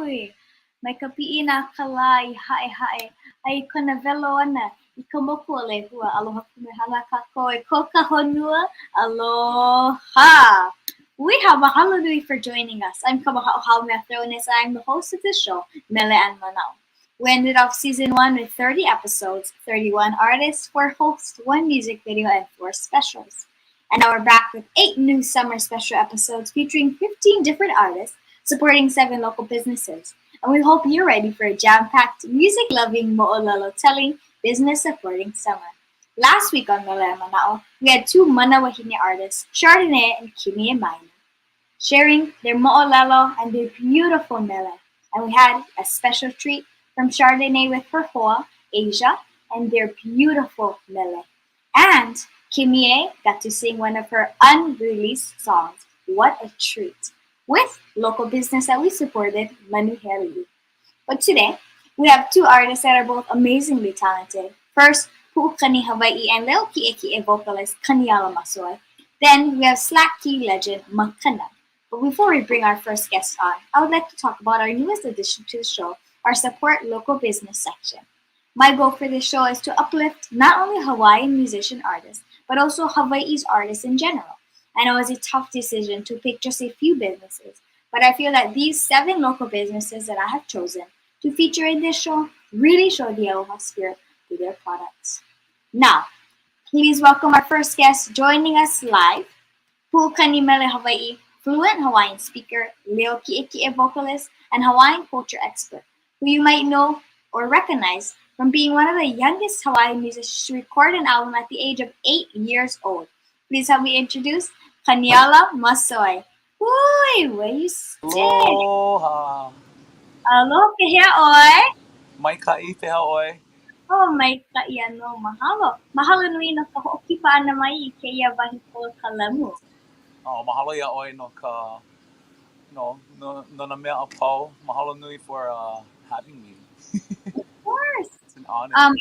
Uy, may kapiina kalai hae hae. Ai kona velo ana. Ikamoko le hua. Aloha kumehana kakoe. Koka honua. Aloha. We have mahalo nui for joining us. I'm Kamaha'o Haumea-Thronas. I'm the host of this show, Mele and Manao. We ended off season 1 with 30 episodes, 31 artists, 4 hosts, 1 music video, and 4 specials. And now we're back with 8 new summer special episodes featuring 15 different artists supporting 7 local businesses. And we hope you're ready for a jam-packed, music-loving, mo'olelo-telling, business-supporting summer. Last week on Mele and Manao, we had 2 Manawahine artists, Chardonnay and Kamaha'o, sharing their mo'olelo and their beautiful mele. And we had a special treat from Chardonnay with her hoa, Asia, and their beautiful mele. And Kamaha'o got to sing one of her unreleased songs, What a Treat, with local business that we supported, Manuheri. But today, we have 2 artists that are both amazingly talented. First, Pu'ukani Hawaii and Leo Ki'eki'e vocalist Kaniala Masoe. Then we have Slack Key legend MAKANA. But before we bring our first guest on, I would like to talk about our newest addition to the show, our Support Local Business section. My goal for this show is to uplift not only Hawaiian musician artists, but also Hawaii's artists in general. I know it's a tough decision to pick just a few businesses, but I feel that these 7 local businesses that I have chosen to feature in this show really show the aloha spirit through their products. Now, please welcome our first guest joining us live, Pu'ukani Mele Hawaii, fluent Hawaiian speaker, Leo Ki'eki'e vocalist, and Hawaiian culture expert, who you might know or recognize from being one of the youngest Hawaiian musicians to record an album at the age of 8 years old. Please help me introduce Kaniala Masoe. Uy, where you stay? Aloha. Aloha kehea oi. Mai ka'i te ha'oi. Oh, mai ka'i no mahalo. Mahalo nui no ka ho'oki pa'ana mai I keia wahi ko ka lemu. Oh, mahalo ia oi no ka no na mea apau. Mahalo nui for having me. Of course. It's an honor.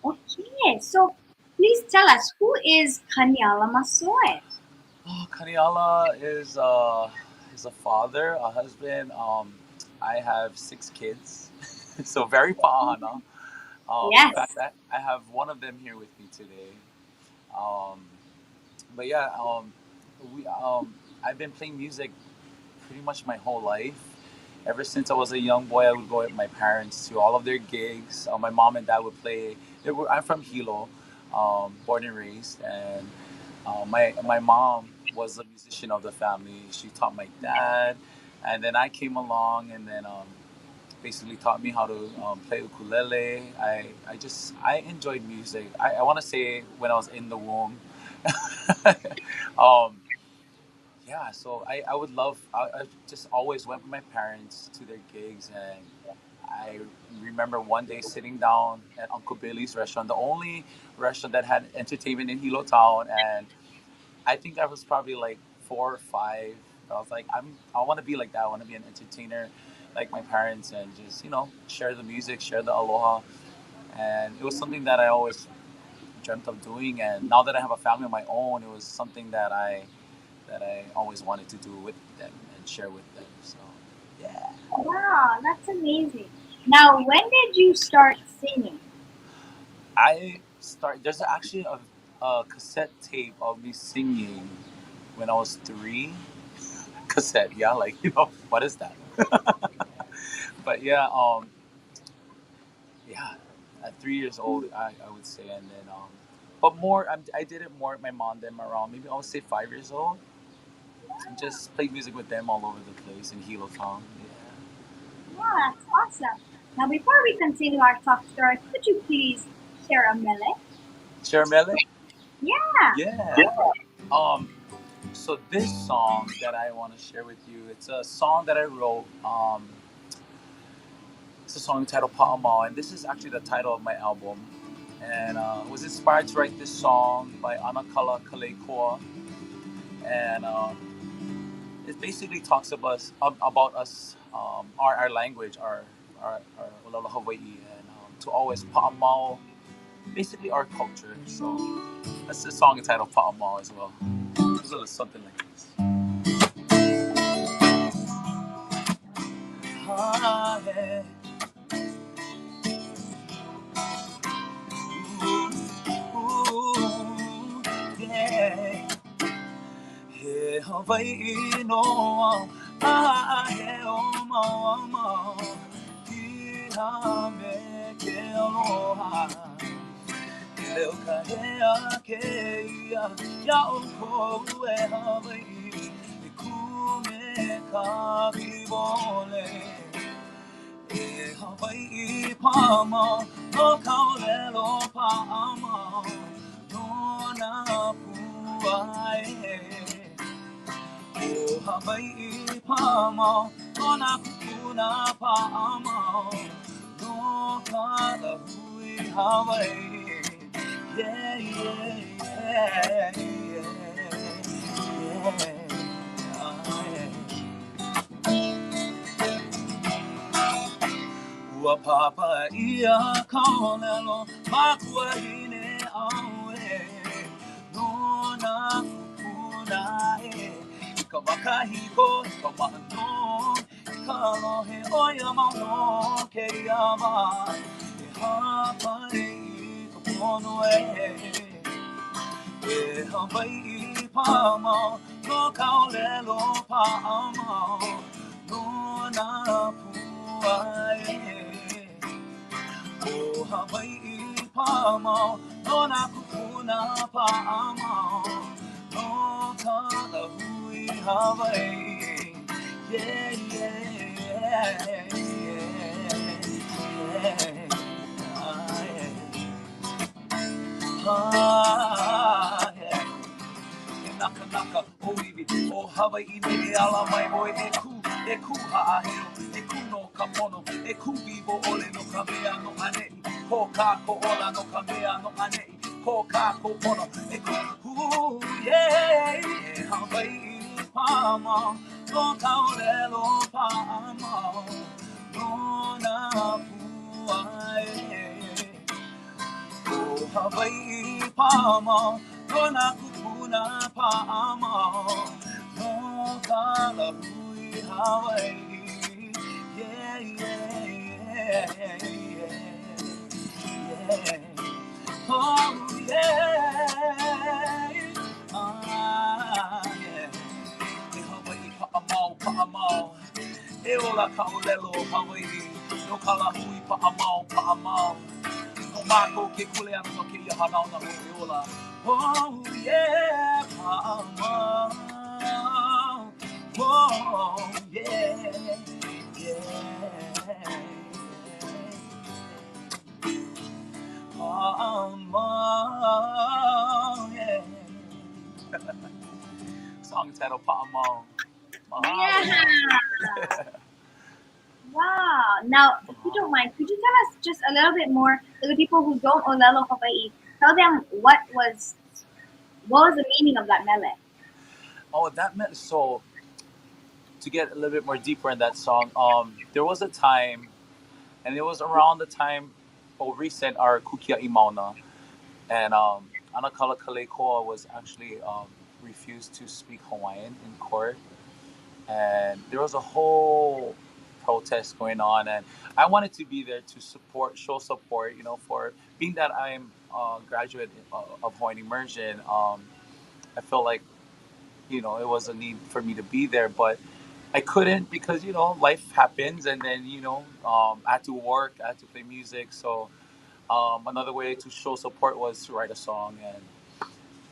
Okay, so please tell us, who is Kaniala Masoe? Oh, Kaniala is a father, a husband. I have 6 kids, so very pa'ahana. Yes. In fact, I have one of them here with me today. But yeah, I've been playing music pretty much my whole life. Ever since I was a young boy, I would go with my parents to all of their gigs. My mom and dad would play. I'm from Hilo, born and raised, and my mom was a musician of the family. She taught my dad, and then I came along and then basically taught me how to play ukulele. I enjoyed music. I want to say when I was in the womb. Yeah, so I would love. I just always went with my parents to their gigs, and I remember one day sitting down at Uncle Billy's restaurant, the only restaurant that had entertainment in Hilo Town, and I think I was probably like 4 or 5. I was like, I want to be like that. I want to be an entertainer, like my parents, and just share the music, share the aloha, and it was something that I always dreamt of doing. And now that I have a family of my own, it was something that I always wanted to do with them and share with them. So, yeah. Wow, that's amazing. Now, when did you start singing? There's actually a cassette tape of me singing when I was 3. Cassette, yeah, like what is that? But yeah, yeah, at 3 years old, I would say, and then but more, I did it more with my mom than my mom. Maybe I would say 5 years old. And just played music with them all over the place in Hilo Town. Yeah. Wow, that's awesome. Now, before we continue our talk story, could you please share a mele? Share Mele? Yeah. Yeah. So this song that I want to share with you, it's a song that I wrote. It's a song titled Pa'amao, and this is actually the title of my album. And was inspired to write this song by Anakala Kaleikoa. And it basically talks about us, our language, our Olelo Hawaii, and to always Pa'amao, basically our culture. So that's the song entitled Pa'amao as well. It's a little something like this. Yeah. He Hawaii no he o mama ki ha me ke aloha leo ka he a ke ia ya o ko e Hawaii e ku me ka ki vole e Hawaii pama no kaulelo pama no na puai O Hawaii pama, ona kukuna pama, no kala hui Hawaii. Yeah, yeah, yeah, yeah. Ua papa ia kaolelo, makua hine awe, no na kukuna e. Ka makahiko, ka mahano, ka lohe oia mauno ke ama. E hawai ka pono e Hawaii pama, no kaolelo pama, no na puai o Hawaii pama, no na kukuna pama, no kala hui Hawaii. Yeah, yeah, yeah, yeah, yeah. Naka naka o iwi o Hawaii ne ala mai mo e ku ha'aheo e ku no ka pono e ku vivo ole no ka mea no anei ko ka ko ola no ka mea no anei ko ka ko pono e ku yeah e Hawaii pama no ka olelo pama no na puai o Hawaii pama, no na kukuna pama, no kala hui Hawaii. Yeah, yeah, yeah, yeah, yeah. Oh, yeah. Yeah. E Hawaii pa'amau, pa'amau. E ola ka olelo Hawaii, no kala hui pa'amau, pa'amau. No mako ke kule ana no ke ia hanau na ola. Oh yeah, mama. Oh yeah, yeah. Mama, yeah. Song title Pa'amau. Yeah. Mahalo. Wow. Now, if you don't mind, could you tell us just a little bit more to the people who don't Olelo Hawaii? Tell them what was the meaning of that mele? Oh, that meant so. To get a little bit more deeper in that song, there was a time, and it was around the time, recent our Kukia Imauna, and Anakala Kalekoa was actually refused to speak Hawaiian in court, and there was a whole protest going on, and I wanted to be there to show support, for being that I'm a graduate of Hawaiian immersion. I felt like it was a need for me to be there, but I couldn't because life happens, and then I had to work, I had to play music. So another way to show support was to write a song, and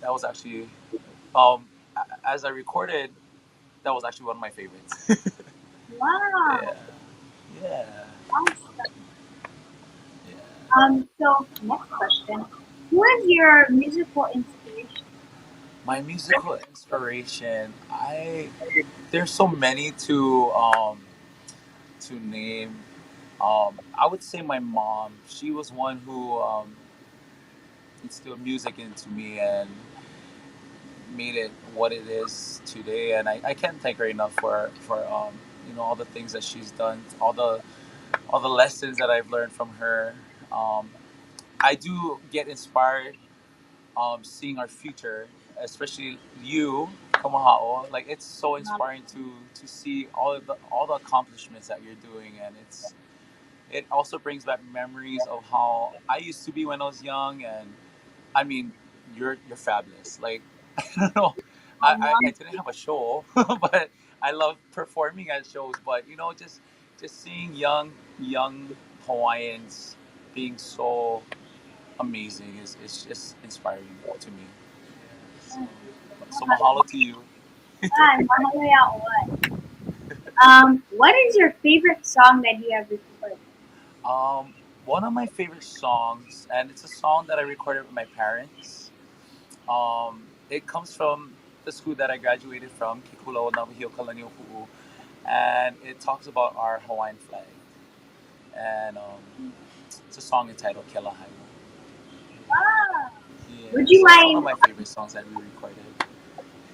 that was actually um, as I recorded, that was actually one of my favorites. Wow. Yeah, yeah, Awesome. yeah. So next question. Who is your musical inspiration? My musical inspiration, there's so many to name. I would say my mom. She was one who instilled music into me and made it what it is today. And I can't thank her enough for all the things that she's done, all the lessons that I've learned from her. Um, I do get inspired seeing our future, especially you. Kamaha'o. Like it's so inspiring to see all the accomplishments that you're doing, and it also brings back memories of how I used to be when I was young. And I mean, you're fabulous. Like I don't know, I didn't have a show, but I love performing at shows. But just seeing young Hawaiians being so amazing is just inspiring to me. So, so mahalo to you. What is your favorite song that you have recorded? Um, One of my favorite songs, and it's a song that I recorded with my parents. It comes from the school that I graduated from, Kikulau Navahio Kalaniopuu, and it talks about our Hawaiian flag. And it's a song entitled Kelahai. Ah, Yeah, would you so it's one of mind? my favorite songs that we recorded.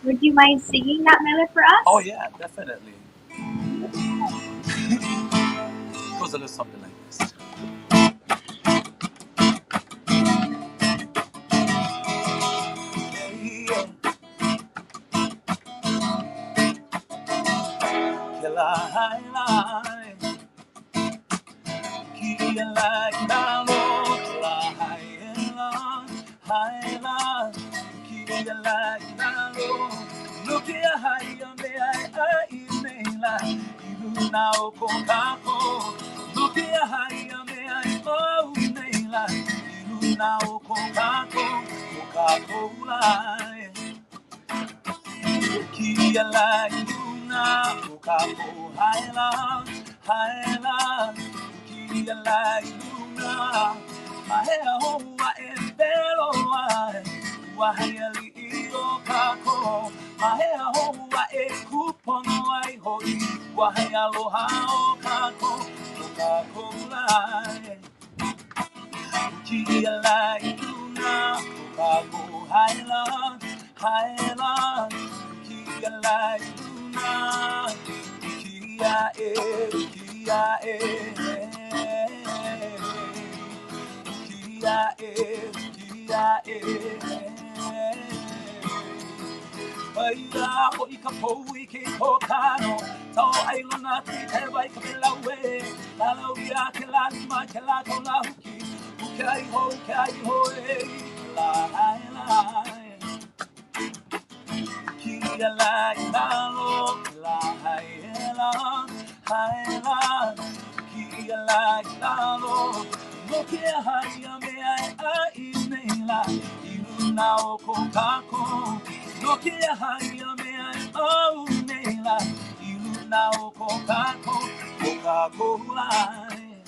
Would you mind singing that Mele for Oh us? yeah, definitely. It goes a little something like this. Kelahai, kia lai talo, Kelahai, haila, kia lai talo, lukia hai me ai neila, ilu na o kako, lukia hai me ai o neila, ilu na o kako, o kako lai. Kia la luna, pokako haila, haila. Kia la luna, mahea hoa e pelo ai, wahia li iro kako, mahea hoa e kupono ai hoi, wahia aloha o kako, pokako lai. Kia lai luna, pokako haila, haila. Kia lai luna, kia Paira ho I ka pou I ke kokano, tau ai luna ti te wai ka pelawe, lalau ia ke la lima ke la kau la huki, ukai ho e, la hai lai. Kia lai lalo, la hai la, hai la. Kia lai lalo, no ke hai a me ai a I nei la, I luna o ko kako. No ke hai a me ai a nei la, I luna o ko kako lai.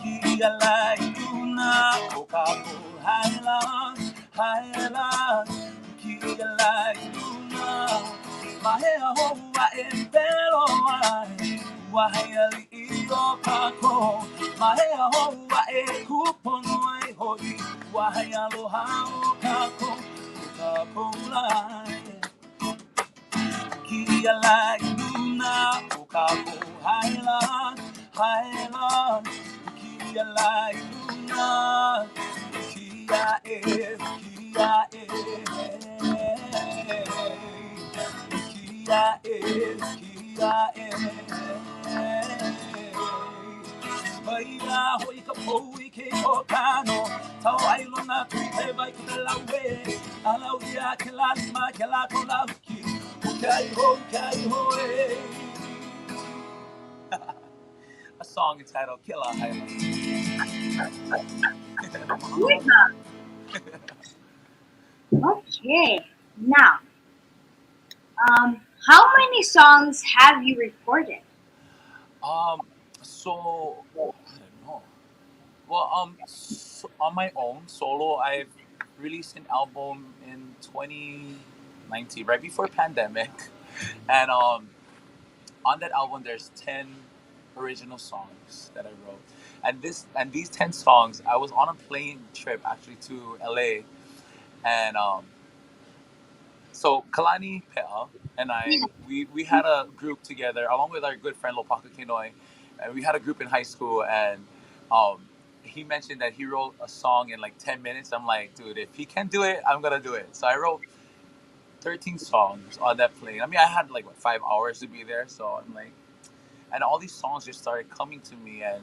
Kia lai luna, ko kako hai la, hai la. Kia lai luna, mahea hoa e pelo ai, wahea li I o kako, mahea hoa e kupono ai hoi, wahea aloha o kako, o kako lai. Kia lai luna, o kako haila, haila. Kia lai luna, kia kia Maia hoi ka pou I ke kokano, tau ai luna tui te vai ka te laue, alau ia ke la lima ke la ko la huki, ukai ho e. A song entitled Killa Island. Okay. Now, how many songs have you recorded? So I don't know. Well, on my own solo, I've released an album in 2019, right before pandemic, and on that album there's 10 original songs that I wrote, and these 10 songs, I was on a plane trip actually to LA, and so Kalani Pe'a and we had a group together along with our good friend Lopaka Kinoi, and we had a group in high school, and um, he mentioned that he wrote a song in like 10 minutes. I'm like, dude, if he can do it, I'm gonna do it. So I wrote 13 songs on that plane. I mean, I had like what, 5 hours to be there, so I'm like, and all these songs just started coming to me, and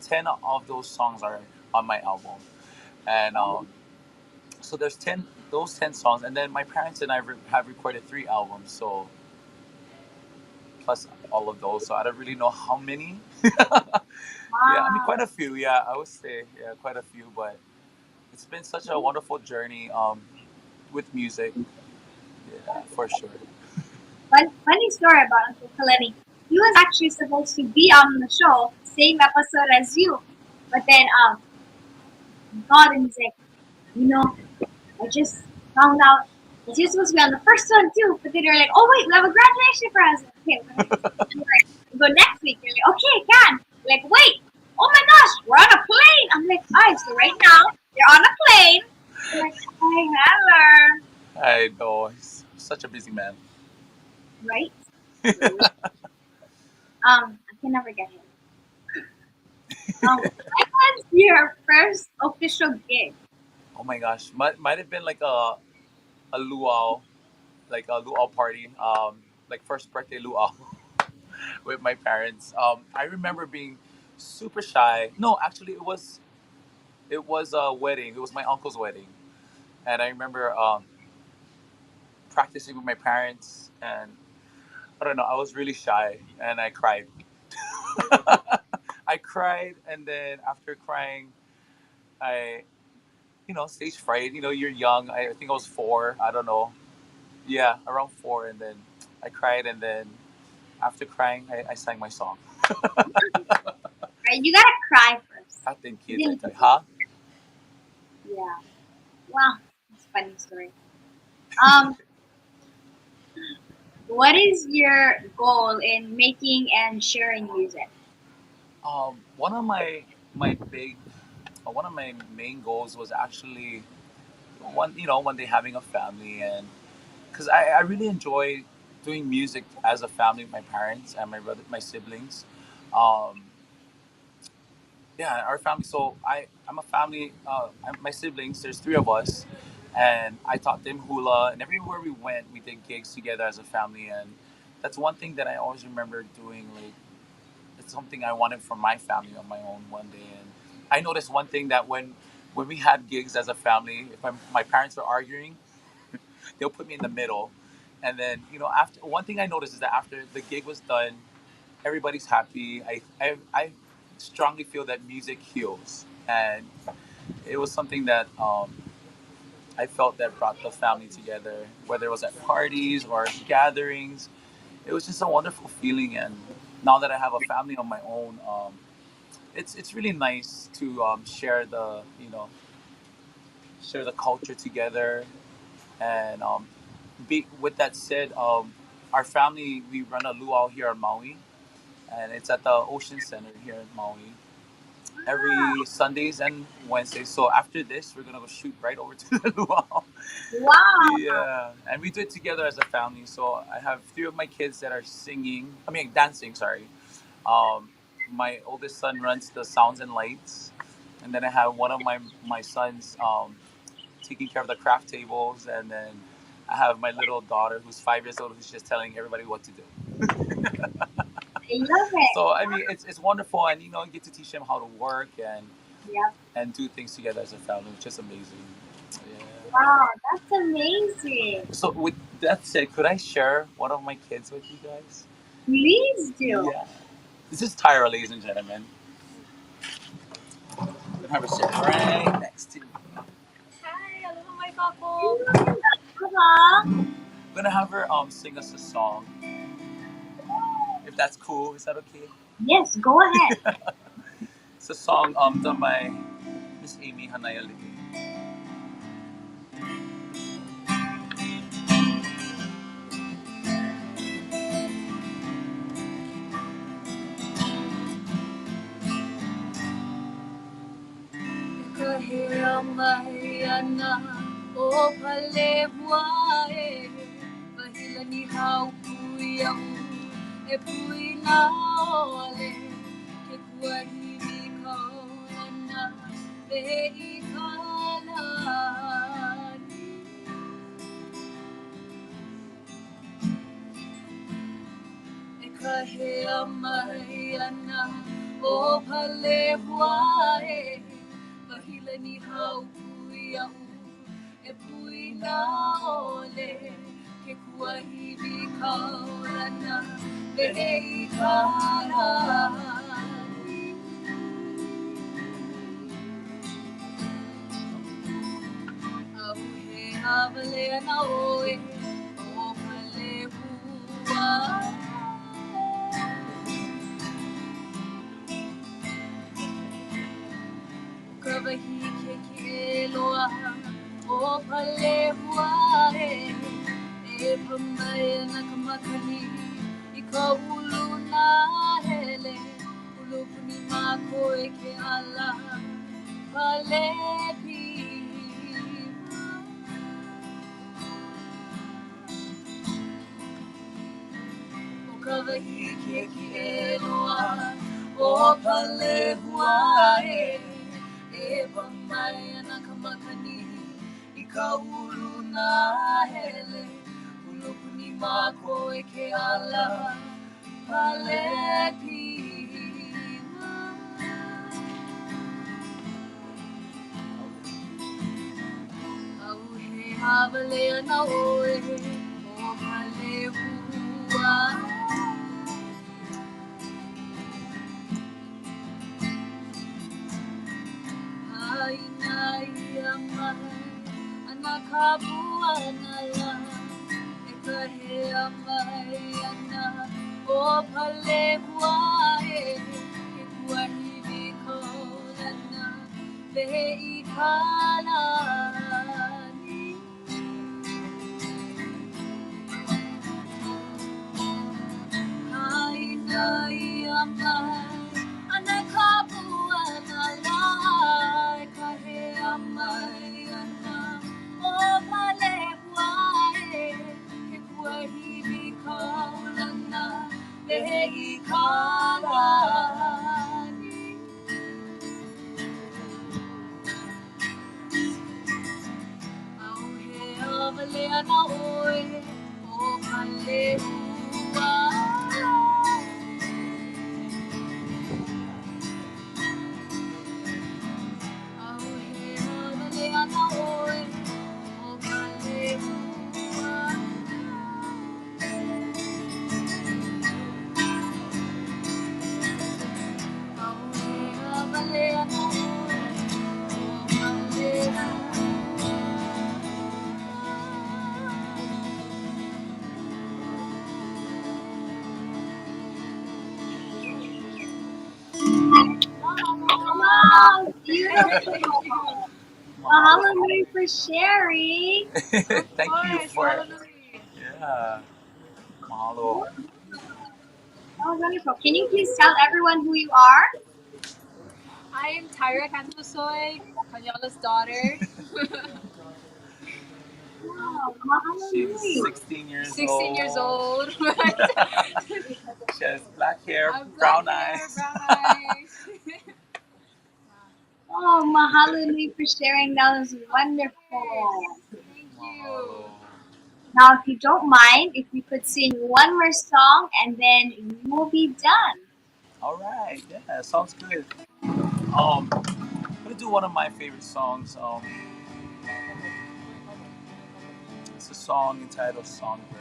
10 of those songs are on my album, and so there's 10 those 10 songs, and then my parents and I have recorded 3 albums, so plus all of those, so I don't really know how many. Yeah, I mean quite Wow. a few. Yeah, I would say yeah, quite a few, but it's been such a wonderful journey with music. Yeah, for sure. Funny story about Uncle Kaleni. He was actually supposed to be on the show, same episode as you, but then God and he's like, you know, I just found out that you're supposed to be on the first one too. But then you're like, oh wait, we have a graduation present. Okay, we're like, we go next week. You're like, okay, can. Like, wait, oh my gosh, we're on a plane. I'm like, alright, so right now you're on a plane. I'm like, hi, hello. I know he's such a busy man. Right? I can never get him. When was your first official gig? Oh my gosh, might have been like a luau, like a luau party, like first birthday luau with my parents. I remember being super shy. No, actually, it was a wedding. It was my uncle's wedding, and I remember practicing with my parents, and I don't know, I was really shy, and I cried. I cried, and then after crying, I, stage fright. You're young. I think I was 4. I don't know. Yeah, around 4, and then I cried, and then after crying, I sang my song. Right? You gotta cry first. I think You kids, I didn't. tell you, huh? Yeah. Wow. That's a funny story. Um, what is your goal in making and sharing music? One of my big, one of my main goals was actually one day having a family, and because I really enjoy doing music as a family with my parents and my siblings. Um, yeah, our family. So I'm a family. My siblings. There's 3 of us, and I taught them hula. And everywhere we went, we did gigs together as a family. And that's one thing that I always remember doing. Like it's something I wanted for my family on my own one day. And I noticed one thing that when we had gigs as a family, if my parents were arguing, they'll put me in the middle. And then after one thing I noticed is that after the gig was done, everybody's happy. I strongly feel that music heals, and it was something that I felt that brought the family together, whether it was at parties or gatherings. It was just a wonderful feeling, and now that I have a family on my own, it's really nice to share the culture together. And with that said, our family, we run a luau here in Maui, and it's at the Ocean Center here in Maui every Sundays and Wednesdays. So after this, we're gonna go shoot right over to the luau. Wow. Yeah, and we do it together as a family. So I have 3 of my kids that are singing. I mean, dancing. Sorry. Um, my oldest son runs the sounds and lights, and then I have one of my sons taking care of the craft tables, and then I have my little daughter who's 5 years old who's just telling everybody what to do. I love it. So I mean, it's wonderful, and you get to teach them how to work Yep. and do things together as a family, which is amazing. Yeah. Wow, that's amazing. So with that said, could I share one of my kids with you guys? Please do. Yeah. This is Tyra, ladies and gentlemen. I'm gonna have her sit right next to me. Hi, aloha my kako. Uh-huh. I'm gonna have her sing us a song. If that's cool, is that okay? Yes, go ahead. It's a song done by Miss Amy Hanaya. Kahiramahana o palebuae Kahila ni hau puyang e pui na ole Ke kuahi ni kaulana e ikalani kahea mai ana o pale huae kahila ni hau pui au e pui na ole ke kuahi ni kaulana le e kara au he havale ana oe o pale huae Kawahi ke ki loa o pale huae e pamai na kamakani I ka ulu na hele ulu puni mako e ke ala pale pi o kawahi ke ki loa o pale huae e pamai na kamakani I ka ulu na hele ulu puni mako e ke ala pale pima au he havale ana oe o pale hua Haina ia mai ana kapua na la e ka hea mai ana o pale huae e kuahi ni kaulana le I kalani Haina ia mai ana kapua na la e ka hea mai ana o pale huae e kuahi ni kaulana le I kalani Au he avale ana oe o pale hua Au he avale ana oe o pale hua Au he avale ana oe o pale Wow, beautiful. Mahalo nui for sharing. Thank you for yeah. Mahalo. That was wonderful. Can you please tell everyone who you are? I am Tyra Masoe, Kaniala's daughter. Wow, mahalo She's nui. 16 years 16 years old. She has black hair, I have brown black hair, eyes. brown eyes. Oh, mahalo nui for sharing. That was wonderful. Thank you. Mahalo. Now, if you don't mind, if you could sing one more song and then you will be done. All right, yeah, sounds good. I'm gonna do one of my favorite songs. It's a song entitled "Songbird."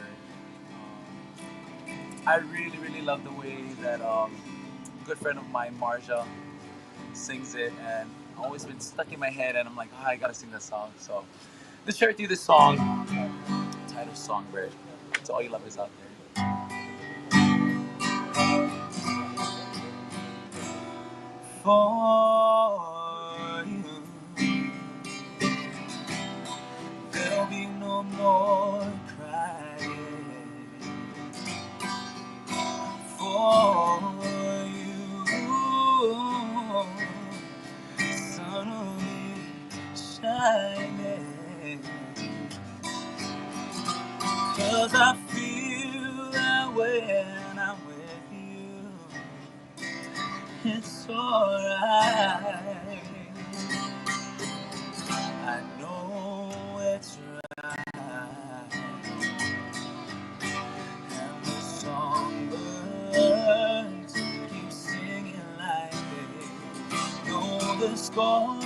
I really, really love the way that a good friend of mine, Marja, sings it, and always been stuck in my head. And I'm like, I gotta sing that song. So let's share with you this song entitled "Songbird." To all you lovers out there. For you, there'll be no more crying. For you, sun will be shining. 'Cause I feel that when I'm with you, it's alright. I know it's right. And the songbird the score.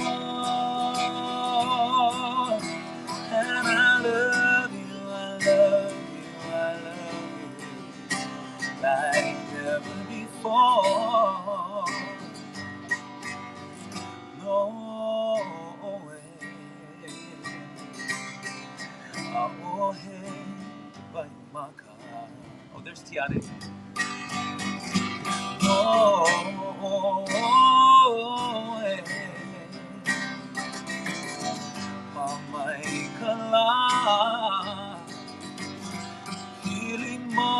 And I love you, I love you, I love you like never before. No way. Aohe by MAKANA. Oh, there's Tiare. No way. Mamay kala. Hiling mo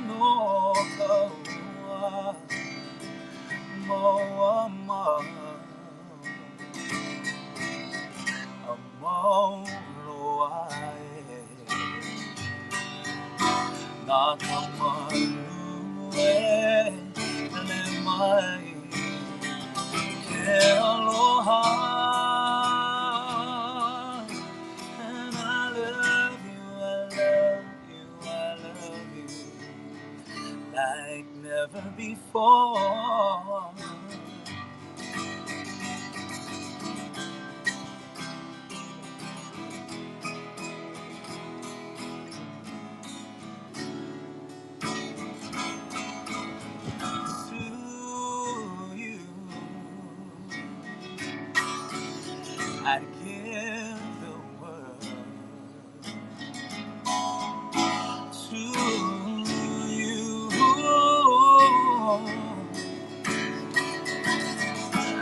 no kawa. Moama. Amauloae Nakamanue Lemai Ke aloha And I love you, I love you, I love you Like never before. To you, I'd give the world. To you,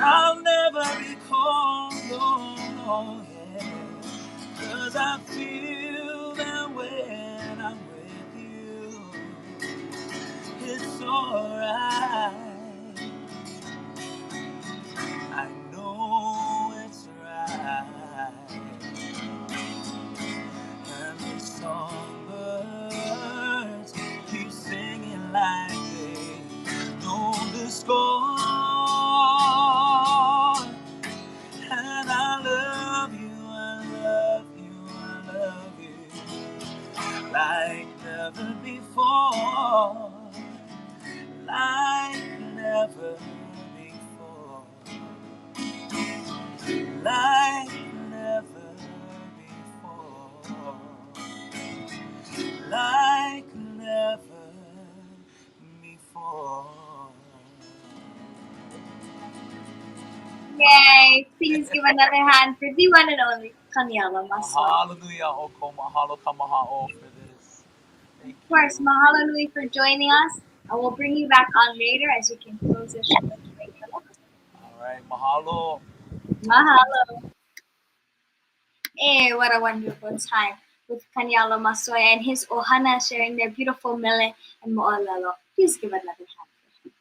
I'll never be cold, no, no, yeah. 'Cause I feel that when I'm with you, it's alright. I know it's right. And the songbirds keep singing like they know the score. And I love you, I love you, I love you like never before. Like never before. Like never before. Like never before. Yay! Please give another hand for the one and only Kaniala Masoe. Hallelujah, Oko, mahalo Kamaha'o for this. Thank Of course, you. mahalo nui for joining us. I will bring you back on later as we can close the show. All right, mahalo. Mahalo. Eh, what a wonderful time with Kaniala Masoe and his ohana sharing their beautiful mele and mo'olelo. Please give another hand for him.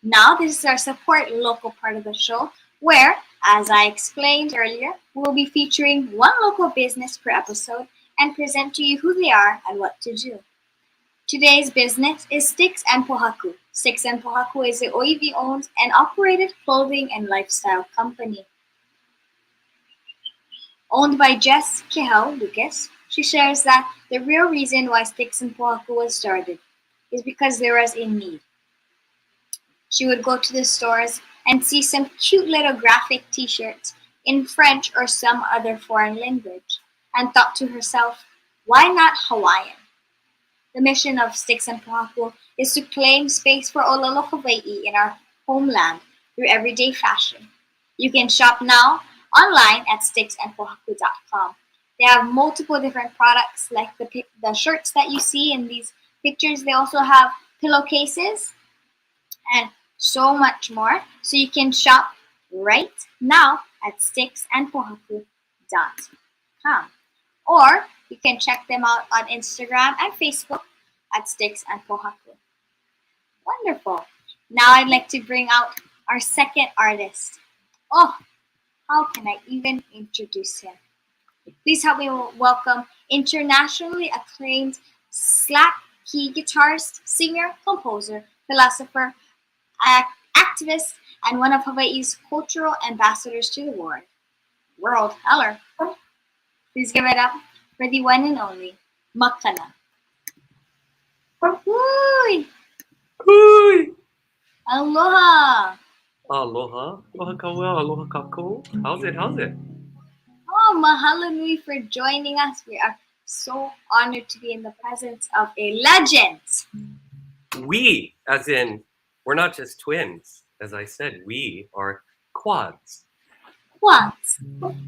Now, this is our support local part of the show where, as I explained earlier, we'll be featuring one local business per episode and present to you who they are and what to do. Today's business is Sticks and Pōhaku. Sticks and Pōhaku is a Oiwi-owned and operated clothing and lifestyle company. Owned by Jess Kehel Lucas, she shares that the real reason why Sticks and Pōhaku was started is because there was a need. She would go to the stores and see some cute little graphic t-shirts in French or some other foreign language and thought to herself, why not Hawaiian? The mission of Sticks and Pōhaku is to claim space for Olelo Hawaii in our homeland through everyday fashion. You can shop now online at sticksandpohaku.com. They have multiple different products like the shirts that you see in these pictures. They also have pillowcases and so much more. So you can shop right now at sticksandpohaku.com. Or you can check them out on Instagram and Facebook at Sticks and Pōhaku. Wonderful. Now I'd like to bring out our second artist. Oh, how can I even introduce him? Please help me welcome internationally acclaimed slack key guitarist, singer, composer, philosopher, activist, and one of Hawaii's cultural ambassadors to the world. Hello. Please give it up for the one and only MAKANA. Hui! Hui! Aloha! Aloha. Aloha kaua. Aloha kako. How's it? How's it? Oh, mahalo nui for joining us. We are so honored to be in the presence of a legend. We, as in, we're not just twins. As I said, we are quads. What?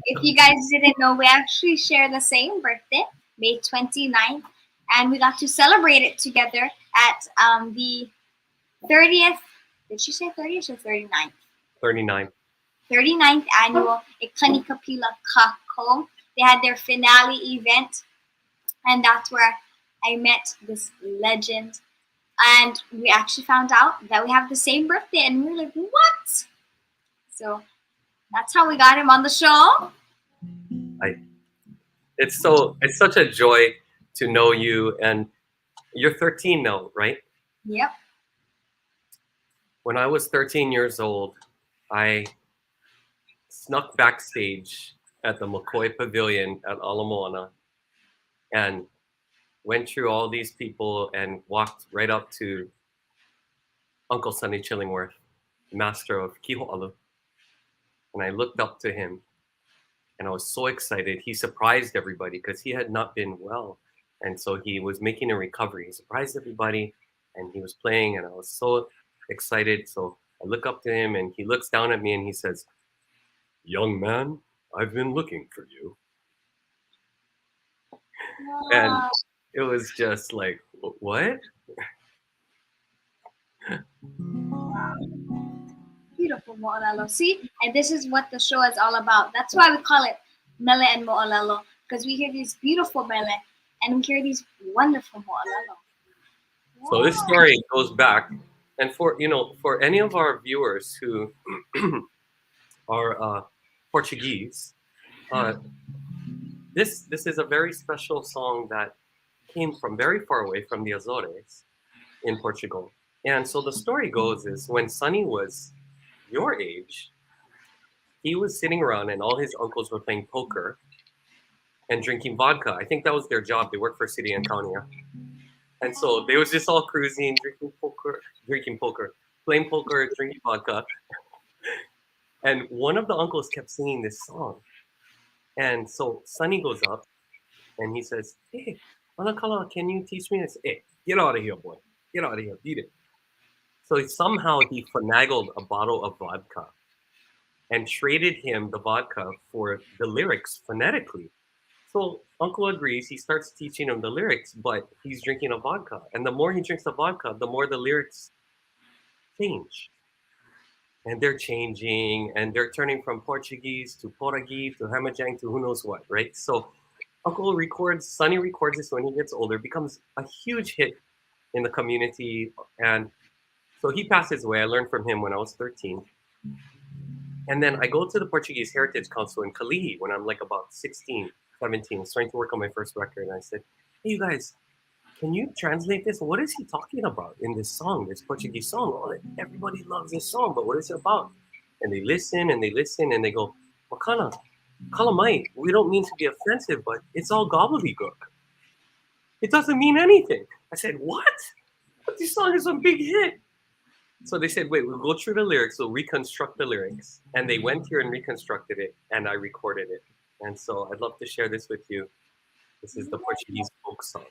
If you guys didn't know, we actually share the same birthday, May 29th, and we got to celebrate it together at the 30th. Did she say 30th or 39th? 39. 39th annual Ikanikapila Kako. They had their finale event, and that's where I met this legend. And we actually found out that we have the same birthday, and we were like, what? So that's how we got him on the show. It's such a joy to know you, and you're 13 now, right? Yep. When I was 13 years old, I snuck backstage at the Masoe Pavilion at Ala Moana and went through all these people and walked right up to Uncle Sonny Chillingworth, master of Kiho'alu. And I looked up to him and I was so excited. He surprised everybody because he had not been well. And so he was making a recovery. He surprised everybody and he was playing and I was so excited. So I look up to him and he looks down at me and he says, "Young man, I've been looking for you." And it was just like, what? Beautiful Mo'olelo. See, and this is what the show is all about. That's why we call it Mele and Mo'olelo, because we hear these beautiful Mele and we hear these wonderful Mo'olelo. So this story goes back, and for any of our viewers who are Portuguese, this is a very special song that came from very far away from the Azores in Portugal. And so the story goes is when Sonny was your age, he was sitting around and all his uncles were playing poker and drinking vodka. I think that was their job. They worked for city and county. And so they was just all cruising, drinking poker, playing poker, drinking vodka. And one of the uncles kept singing this song. And so Sonny goes up and he says, "Hey, Anakala, can you teach me this?" "Hey, get out of here, boy. Get out of here. Beat it." So somehow he finagled a bottle of vodka and traded him the vodka for the lyrics phonetically. So Uncle agrees. He starts teaching him the lyrics, but he's drinking a vodka. And the more he drinks the vodka, the more the lyrics change. And they're changing, and they're turning from Portuguese to Portuguese to Hamajang to who knows what, right? So Sonny records this when he gets older, becomes a huge hit in the community. And so he passes away. I learned from him when I was 13. And then I go to the Portuguese Heritage Council in Kalihi when I'm like about 16, 17, starting to work on my first record. And I said, "Hey, you guys, can you translate this? What is he talking about in this song, this Portuguese song? Oh, everybody loves this song, but what is it about?" And they listen and they listen and they go, "Makana, kalamai, we don't mean to be offensive, but it's all gobbledygook. It doesn't mean anything." I said, "What? But this song is a big hit." So they said, "Wait, we'll go through the lyrics, we'll reconstruct the lyrics." And they went here and reconstructed it, and I recorded it. And so I'd love to share this with you. This is the Portuguese folk song.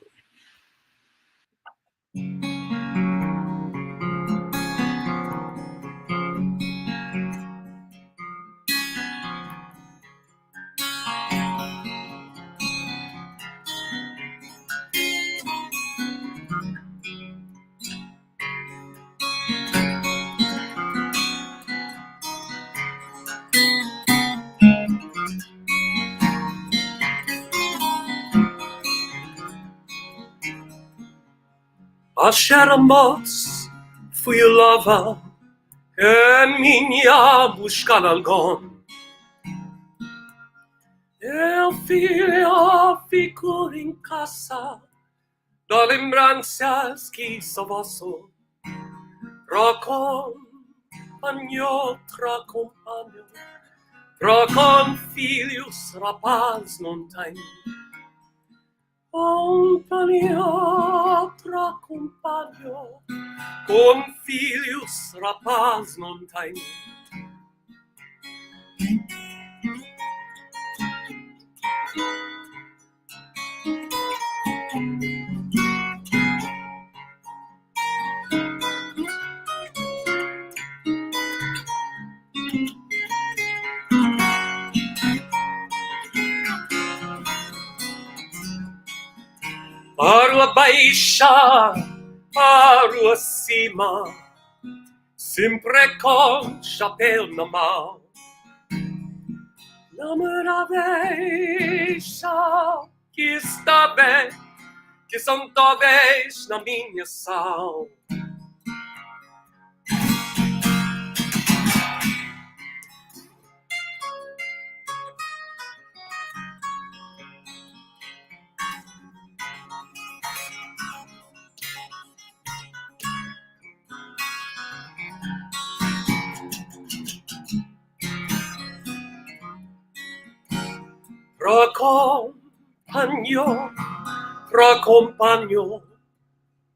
Achamos fui o lava em minha buscar algon. Eu fico em casa das lembranças que só vosso trocam trocam filhos rapaz não tem. Companhia, trocam com filhos rapaz não tem. Arua baixa, arua cima, sempre com chapéu na mão. Não me deixa que está bem, que são talvez na minha sal. Raccompagno,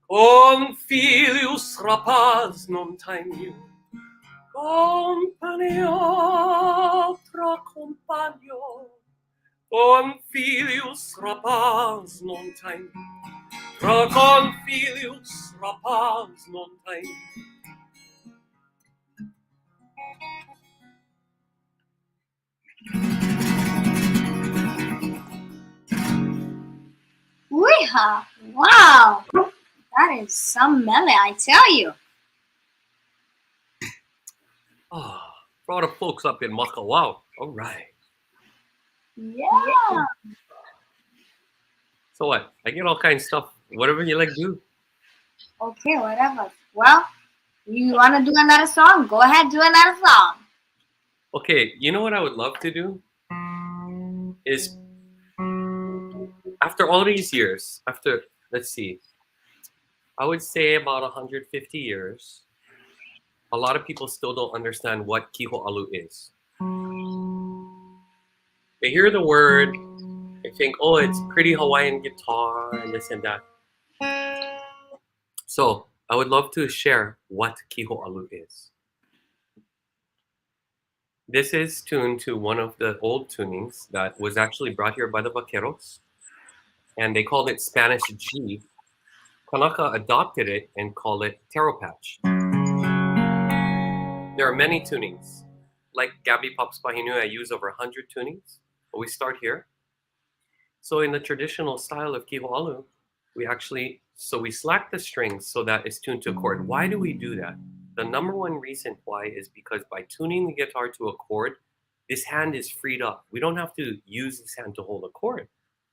con filhos rapaz non tenho. Compagno, raccompagno, con filhos rapaz non tenho. Con filhos rapaz non tenho. Weeha! Wow! That is some mele, I tell you. For all the folks up in Makaha'o. All right. Yeah. So what? I get all kinds of stuff. Whatever you like to do. Okay, whatever. Well, you want to do another song? Go ahead, do another song. Okay, you know what I would love to do? Is after all these years, let's see, I would say about 150 years, a lot of people still don't understand what kiho'alu is. They hear the word, they think, oh, it's pretty Hawaiian guitar and this and that. So I would love to share what kiho'alu is. This is tuned to one of the old tunings that was actually brought here by the vaqueros, and they called it Spanish G. Kanaka adopted it and called it taro patch. There are many tunings. Like Gabby Pops Pahinu, I use over 100 tunings, but we start here. So in the traditional style of kiho'alu, we slack the strings so that it's tuned to a chord. Why do we do that? The number one reason why is because by tuning the guitar to a chord, this hand is freed up. We don't have to use this hand to hold a chord.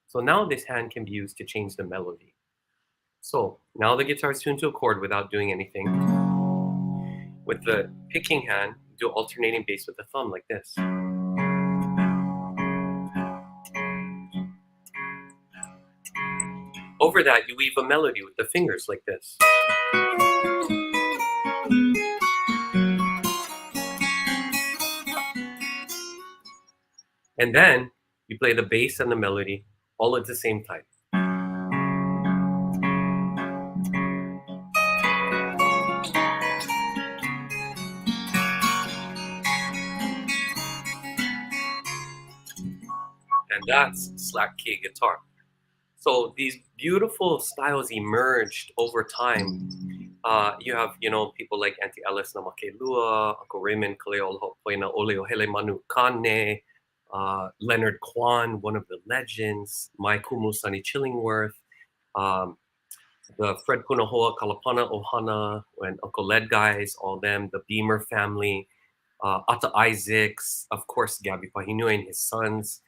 So now this hand can be used to change the melody. So now the guitar is tuned to a chord without doing anything. With the picking hand, do alternating bass with the thumb like this. Over that, you weave a melody with the fingers like this. And then you play the bass and the melody all at the same time. And that's slack key guitar. So these beautiful styles emerged over time. You have, people like Auntie Alice Namakelua, Uncle Raymond Kaleo Hopoina Oleo Hele Manu Kane, Leonard Kwan, one of the legends, Mai Kumu Sunny Chillingworth, the Fred Punahoa Kalapana Ohana, and Uncle Led guys, all them, the Beamer family, Ata Isaacs, of course, Gabby Pahinu and his sons.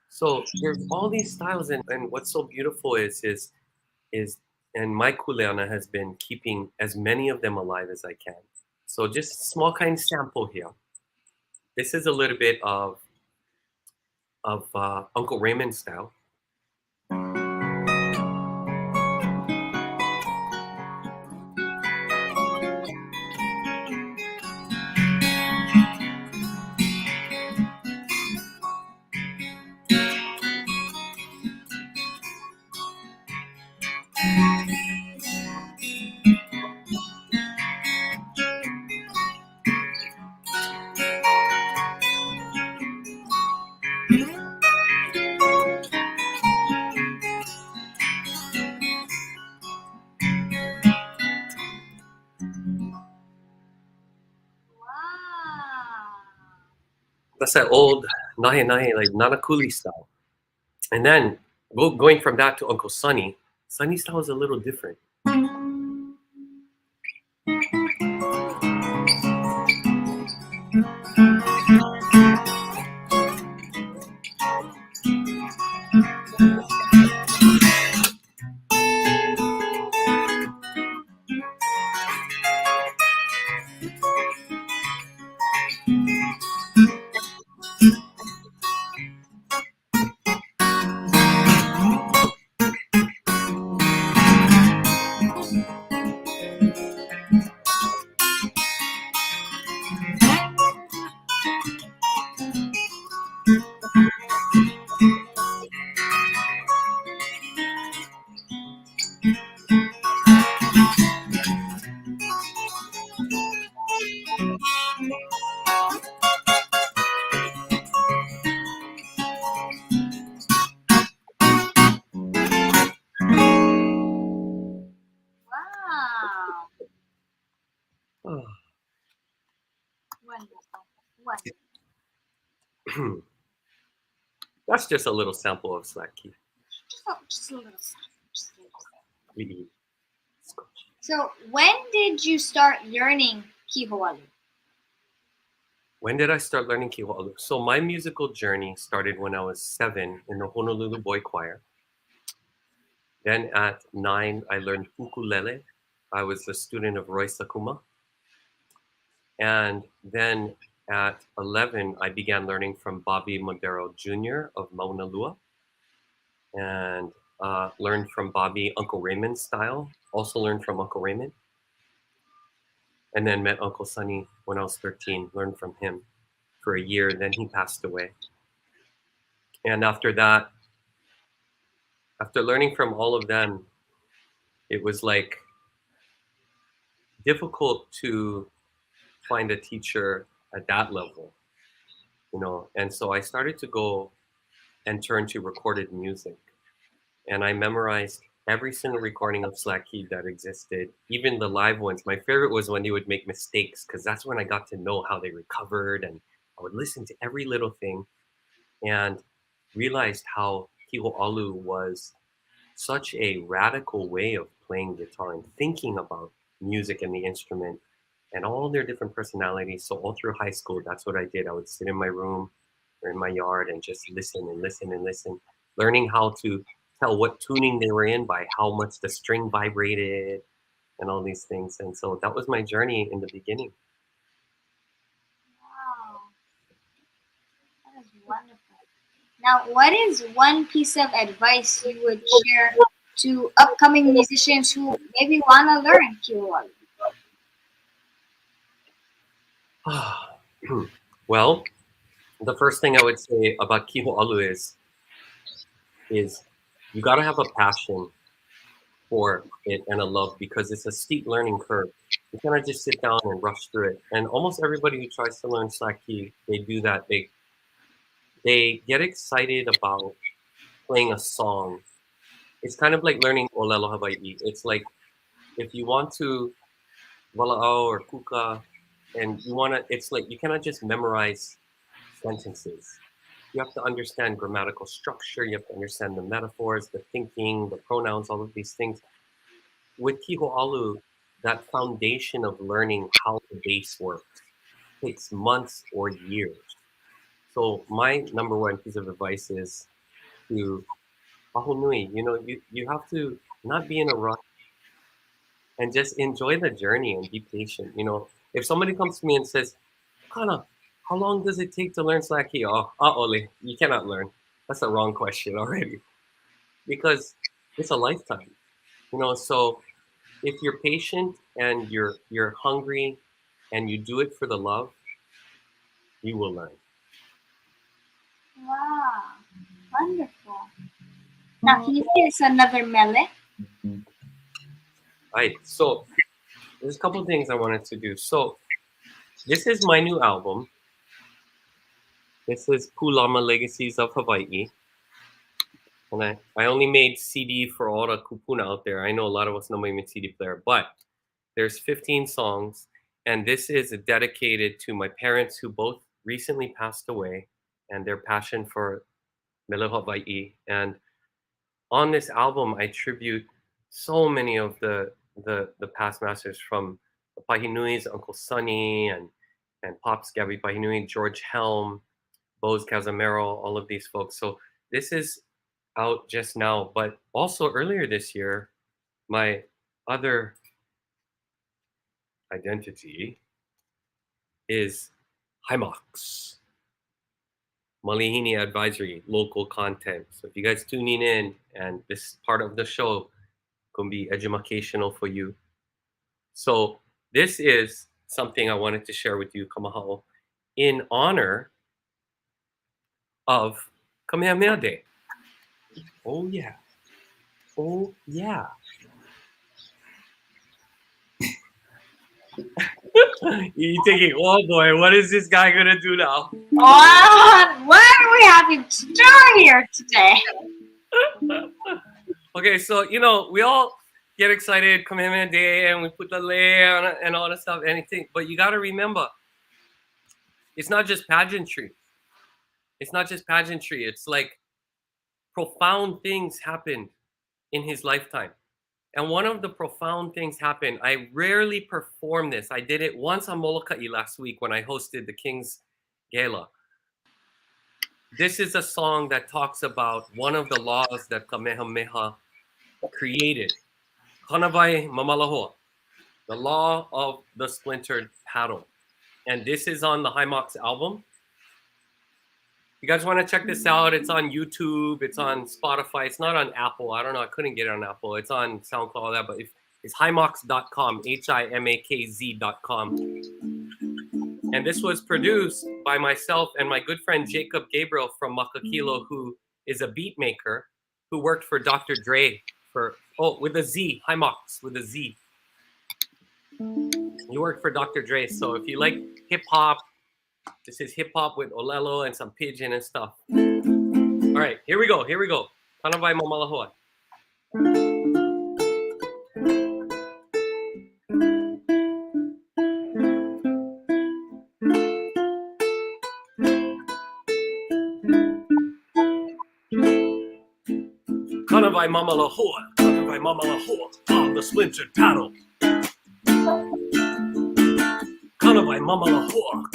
So there's all these styles, and what's so beautiful is and my kuleana has been keeping as many of them alive as I can. So just small kind sample here. This is a little bit of Uncle Raymond style. That's that old nahe nahe, like Nanakuli style. And then going from that to Uncle Sonny, Sunny style is a little different. Wow. Oh. Wonderful. Wonderful. That's just a little sample of Slack Key. Just a little something. Just a little something. We- So when did you start learning kiho'alu? When did I start learning kiho'alu? So my musical journey started when I was 7 in the Honolulu Boy Choir. Then at 9, I learned ukulele. I was a student of Roy Sakuma. And then at 11, I began learning from Bobby Modero Jr. of Mauna Lua, and learned from Bobby Uncle Raymond style. Also learned from Uncle Raymond. And then met Uncle Sonny when I was 13, learned from him for a year, then he passed away. And after that, after learning from all of them, it was like difficult to find a teacher at that level, you know. And so I started to go and turn to recorded music. And I memorized every single recording of Slack Key that existed, even the live ones. My favorite was when they would make mistakes, because that's when I got to know how they recovered, and I would listen to every little thing and realized how kiho'alu was such a radical way of playing guitar and thinking about music and the instrument and all their different personalities. So all through high school, that's what I did. I would sit in my room or in my yard and just listen and listen and listen, learning how to tell what tuning they were in by how much the string vibrated and all these things. And so that was my journey in the beginning. Wow. That is wonderful. Now, what is one piece of advice you would share to upcoming musicians who maybe want to learn kiho'alu? Well, the first thing I would say about kiho'alu is you got to have a passion for it and a love, because it's a steep learning curve. You cannot just sit down and rush through it. And almost everybody who tries to learn Slack Key, they do that. They get excited about playing a song. It's kind of like learning Olelo Hawaii. It's like if you want to wala'au or kuka, and you want to, it's like you cannot just memorize sentences. You have to understand grammatical structure. You have to understand the metaphors, the thinking, the pronouns, all of these things. With kiho'alu, that foundation of learning how the bass works takes months or years. So my number one piece of advice is to ahonui, you have to not be in a rush and just enjoy the journey and be patient. If somebody comes to me and says, Kana, how long does it take to learn Slack Key? Oh, Oli, you cannot learn. That's a wrong question already. Because it's a lifetime. So if you're patient and you're hungry and you do it for the love, you will learn. Wow. Wonderful. Now, can you give us another mele? Right. So there's a couple of things I wanted to do. So this is my new album. This is Pulama Legacies of Hawaii. And I only made CD for all the kupuna out there. I know a lot of us know my CD player, but there's 15 songs. And this is dedicated to my parents who both recently passed away and their passion for Mele Hawaii. And on this album, I tribute so many of the past masters, from the Pahinui's Uncle Sonny and Pops Gabby Pahinui, George Helm, Bose Casamero, all of these folks. So this is out just now, but also earlier this year, my other identity is Himox, Malihini Advisory, local content. So if you guys tuning in, and this part of the show can be educational for you. So this is something I wanted to share with you, Kamaha'o, in honor of Kamehameha Day. Oh yeah. Oh yeah. You thinking, oh boy, what is this guy gonna do now? What are we having to do here today? Okay, so we all get excited, Kamehameha Day, and we put the lei on it and all that stuff, anything. But you gotta remember, it's not just pageantry. It's not just pageantry. It's like profound things happened in his lifetime. And one of the profound things happened. I rarely perform this. I did it once on Moloka'i last week when I hosted the King's Gala. This is a song that talks about one of the laws that Kamehameha created. Kanawai Mamalahoa, the law of the splintered paddle. And this is on the Himox album. You guys want to check this out? It's on YouTube. It's on Spotify. It's not on Apple. I don't know. I couldn't get it on Apple. It's on SoundCloud, all that. But it's Himox.com, HIMAKZ.com. And this was produced by myself and my good friend Jacob Gabriel from Makakilo, who is a beat maker who worked for Dr. Dre with a Z, Himox with a Z. He worked for Dr. Dre. So if you like hip hop, this is hip hop with Olelo and some pigeon and stuff. All right, here we go. Kanawai Mamalahoa. Kanawai Mamalahoa, on the splintered paddle. Kanawai Mamalahoa,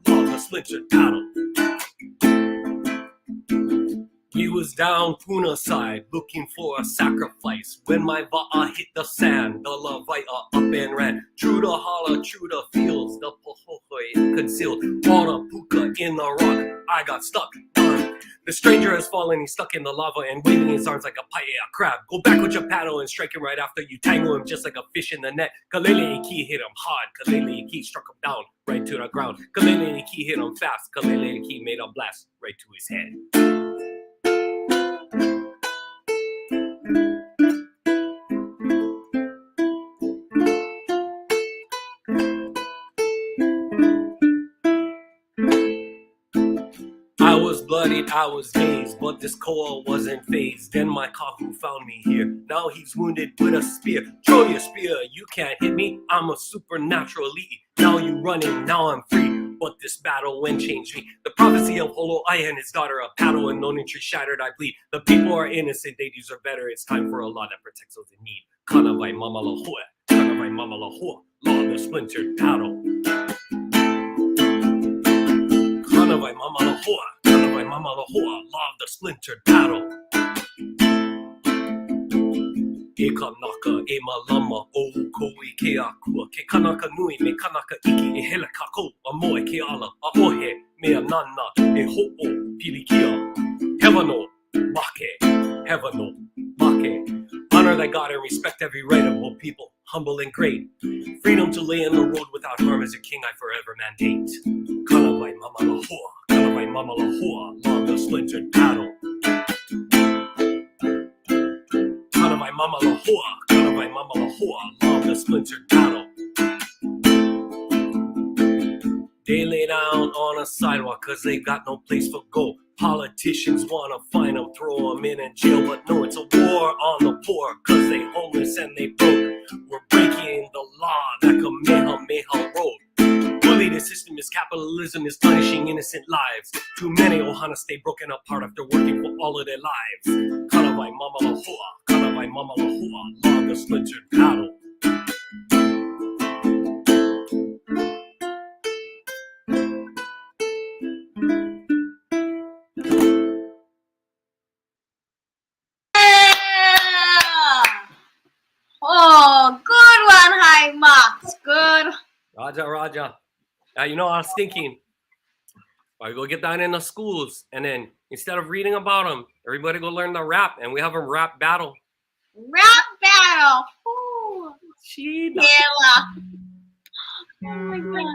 on the splintered paddle. We was down Puna side looking for a sacrifice. When my va'a hit the sand, the Leviathan up and ran. Through the holler, through the fields, the Pohohoi concealed. Water puka in the rock, I got stuck. The stranger has fallen, he's stuck in the lava and waving his arms like a paella crab. Go back with your paddle and strike him right after you tangle him just like a fish in the net. Kalele Iki hit him hard, Kalele Iki struck him down right to the ground. Kalele Iki hit him fast, Kalele Iki made a blast right to his head. I was bloodied, I was dazed, but this koa wasn't phased. Then my kahu found me here. Now he's wounded with a spear. Throw your spear, you can't hit me. I'm a supernatural elite. Now you running, now I'm free. But this battle went changed me. The prophecy of Holo'ai and his daughter, a paddle and no tree shattered, I bleed. The people are innocent, they deserve better. It's time for a law that protects those in need. Kanawai Mamalahoa, law of the splintered paddle. Kanawai Mamalahoa, law of the splintered paddle. E kanaka e malama o koe ke akua. Ke kanaka nui me kanaka iki e hele kako. A moe ke ala a ohe me a nana e ho'o pilikia. Heavano make. Honor thy God and respect every right of all people, humble and great. Freedom to lay in the road without harm as a king I forever mandate. Kanawai Mamalahoa, law of the splintered paddle. Kanawai Mamalahoa, law of the splintered paddle. They lay down on a sidewalk cause they got no place for go. Politicians wanna find them, throw them in jail, but no, it's a war on the poor cause they homeless and they broke. We're breaking the law that Kamehameha wrote. Bully, the system is This capitalism is punishing innocent lives. Too many ohana stay broken apart after working for all of their lives. Kanawai mama lahua, kanawai mama lahua, log a splintered paddle. Oh, good one, High Marks. Good. Raja. You know, I was thinking, I go get down in the schools, and then instead of reading about them, everybody go learn the rap, and we have a rap battle. Rap battle. Ooh. Sheila. Oh my God.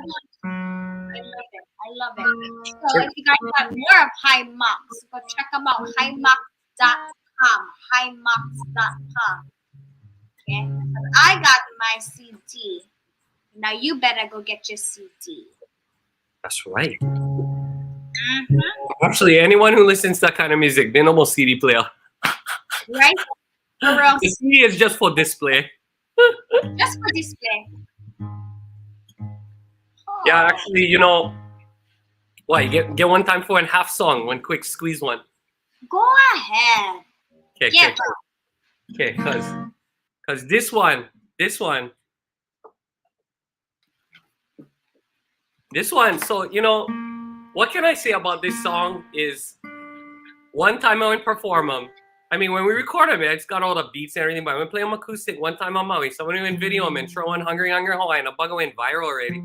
I love it. So if you guys want more of High Marks, go check them out. highmarks.com. highmarks.com. Okay. I got my CD. Now you better go get your CD. That's right. Actually, anyone who listens to that kind of music, they know CD player. Right? Or else The CD is just for display. just for display. Oh. Yeah, actually, you know, what, you get one time for a half song, one quick squeeze one. Go ahead. Okay, because this one, so, you know, what can I say about this song is, one time I went perform them, I mean, when we record them, it's got all the beats and everything, but I went play them acoustic one time on Maui, someone went video them and throw on Hungry Hawaii, and a bug went viral already.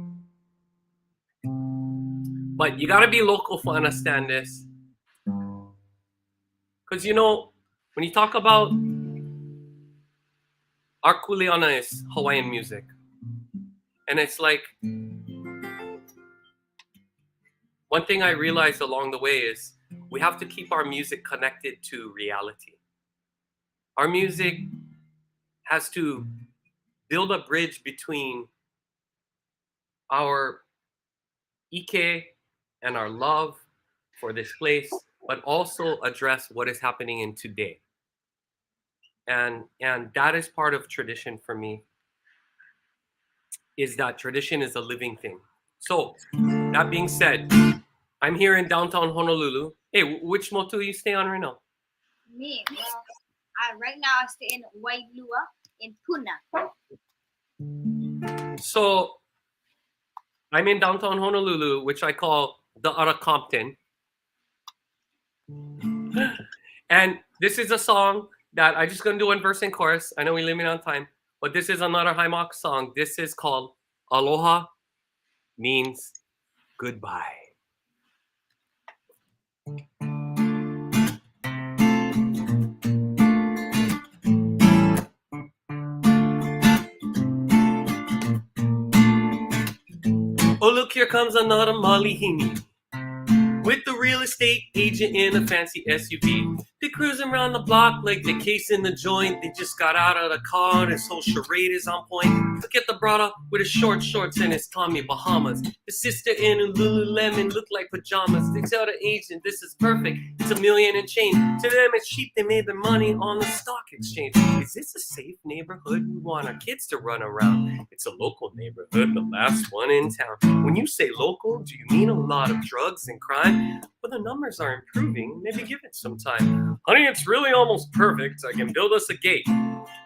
But you gotta be local for understand this. Because, you know, when you talk about our kuleana is Hawaiian music. And it's like, one thing I realized along the way is we have to keep our music connected to reality. Our music has to build a bridge between our ike and our love for this place, but also address what is happening in today. And that is part of tradition for me, is that tradition is a living thing. So that being said, I'm here in downtown Honolulu. Hey, which motu you stay on right now? Me, well, right now I stay in Wailua in Puna. So I'm in downtown Honolulu, which I call the Ara Compton. And this is a song that I just gonna do one verse and chorus. I know we limit on time, but this is another Haimok song. This is called Aloha, means goodbye. Oh, look, here comes another Malihini with the real estate agent in a fancy SUV. They cruising around the block like they're casing the joint. They just got out of the car. This whole charade is on point. Look at the brother with his short shorts and his Tommy Bahamas. The sister in a Lululemon look like pajamas. They tell the agent this is perfect. It's $1 million and change. To them it's cheap. They made their money on the stock exchange. Is this a safe neighborhood we want our kids to run around? It's a local neighborhood, the last one in town. When you say local, do you mean a lot of drugs and crime? Well, the numbers are improving. Maybe give it some time. Honey, it's really almost perfect. I can build us a gate.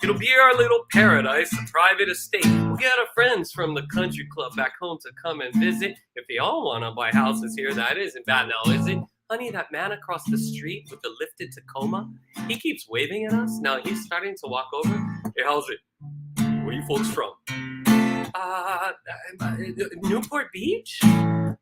It'll be our little paradise, a private estate. We'll get our friends from the country club back home to come and visit. If they all want to buy houses here, that isn't bad now, is it? Honey, that man across the street with the lifted Tacoma, he keeps waving at us. Now he's starting to walk over. Hey, how's it? Where you folks from? Newport Beach?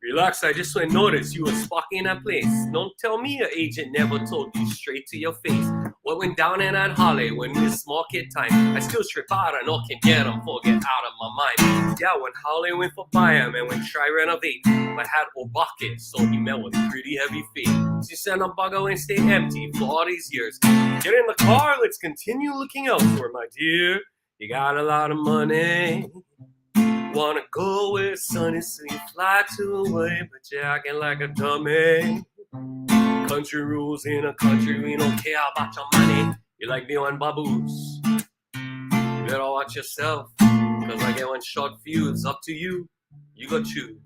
Relax, I just went notice you was fucking that place. Don't tell me your agent never told you straight to your face what went down in that Holly when we was small kid time. I still trip out and all can get them for get out of my mind. Yeah, when Holly went for Bayam and when try renovate, but had Obake, so he met with pretty heavy feet. She said a bugger and stay empty for all these years. Get in the car, let's continue looking elsewhere, my dear. You got a lot of money. Wanna go where sun is, so you fly to Hawaii, but you're acting like a dummy. Country rules in a country, we don't care about your money. You like the one baboos. You better watch yourself, cause I get one short fuse. Up to you, you go choose.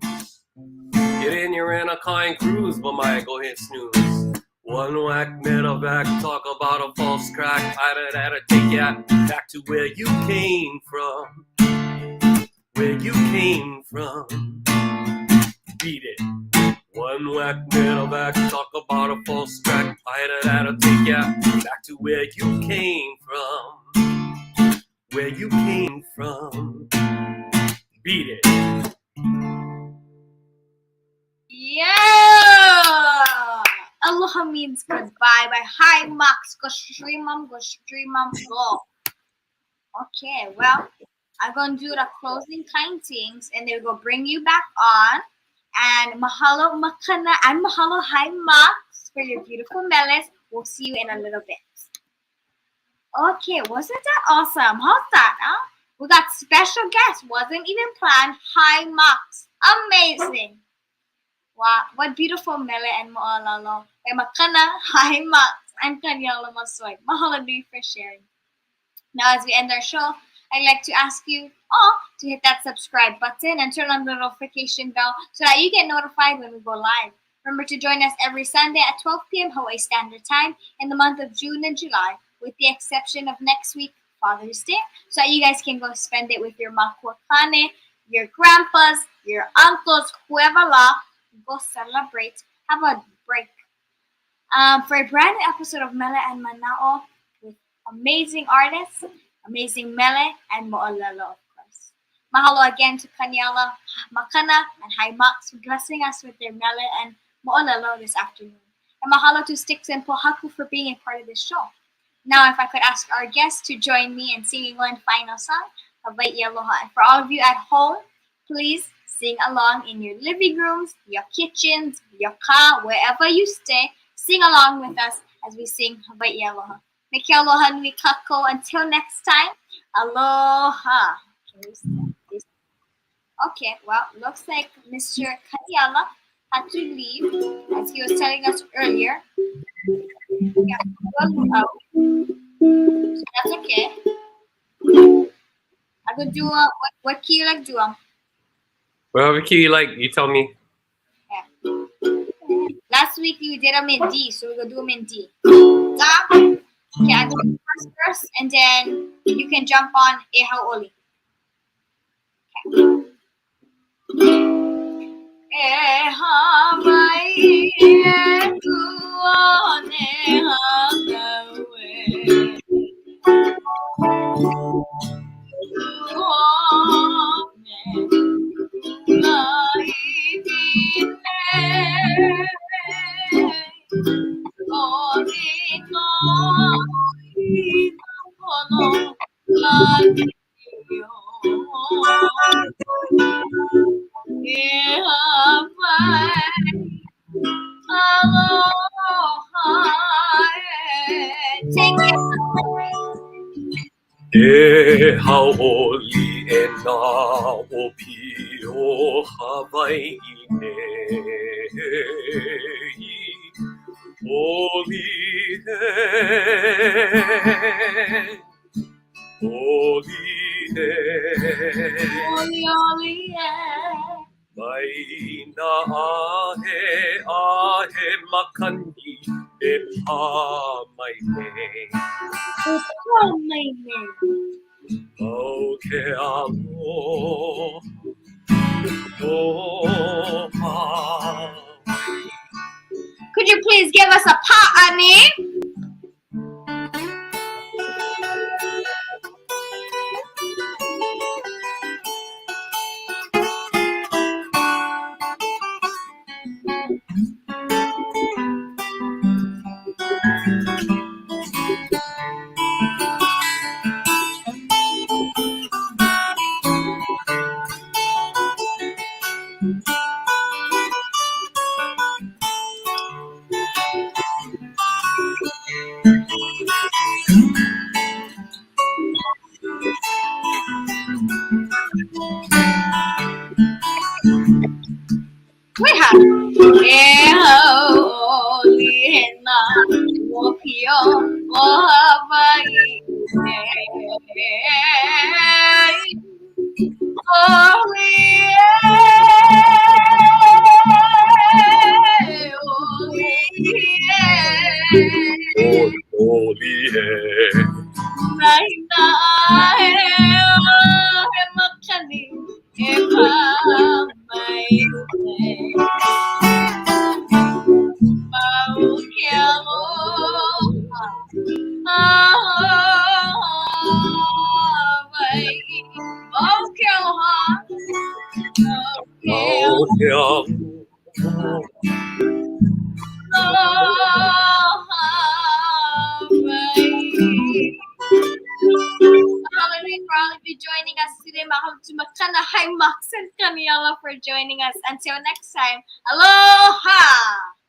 Get in your Anakai cruise, but might go hit snooze. One whack, middle back, talk about a false crack. I'd take ya back to where you came from. Where you came from. Beat it. One whack, middle back, talk about a false crack. I'd take ya back to where you came from. Where you came from. Beat it. Yeah! Aloha means goodbye. By hi, Max. Go streamam, go. Okay, well, I'm going to do the closing kind things, and then we'll bring you back on. And mahalo, MAKANA, and mahalo, hi, Max, for your beautiful meles. We'll see you in a little bit. Okay, wasn't that awesome? How's that, huh? We got special guests. Wasn't even planned. Hi, Max. Amazing. Wow, what beautiful mele and mo'olelo. MAKANA, hi, Max, and Kaniala Masoe. Mahalo nui for sharing. Now, as we end our show, I'd like to ask you all to hit that subscribe button and turn on the notification bell so that you get notified when we go live. Remember to join us every Sunday at 12 p.m. Hawaii Standard Time in the month of June and July, with the exception of next week, Father's Day, so that you guys can go spend it with your makuakane, your grandpas, your uncles, whoever la. Go celebrate. Have a break. For a brand new episode of Mele and Mana'o with amazing artists, amazing mele, and mo'olelo, of course. Mahalo again to Kaniala, MAKANA, and hi Max for blessing us with their mele and mo'olelo this afternoon. And mahalo to Sticks and Pōhaku for being a part of this show. Now, if I could ask our guests to join me in singing one final song, Hawaii Aloha. And for all of you at home, please sing along in your living rooms, your kitchens, your car, wherever you stay. Sing along with us as we sing Hawaii Aloha. Make aloha nui kako. Until next time, aloha. Okay, well, looks like Mr. Kaniala had to leave, as he was telling us earlier. Yeah, well, so that's okay. I'm gonna do what key you like do? Whatever key you like, you tell me. Yeah. Last week we did them in D, so we're gonna do them in D. Da. Okay, I go first verse, and then you can jump on E Haoli. Okay. E Hawaii e kuone hakawe. Take it. E haoli e na opi o Hawaii nei. Oli Oli, yeah. mai na ahe makani e pā mai nei. Oh, my name. Au ke aloha. Could you please give us a pa'ani? We have Eolina Wopio Hawaii. Oh, yeah. Probably be joining us today. MAKANA. Hi, Max and Kaniala for joining us. Until next time, aloha!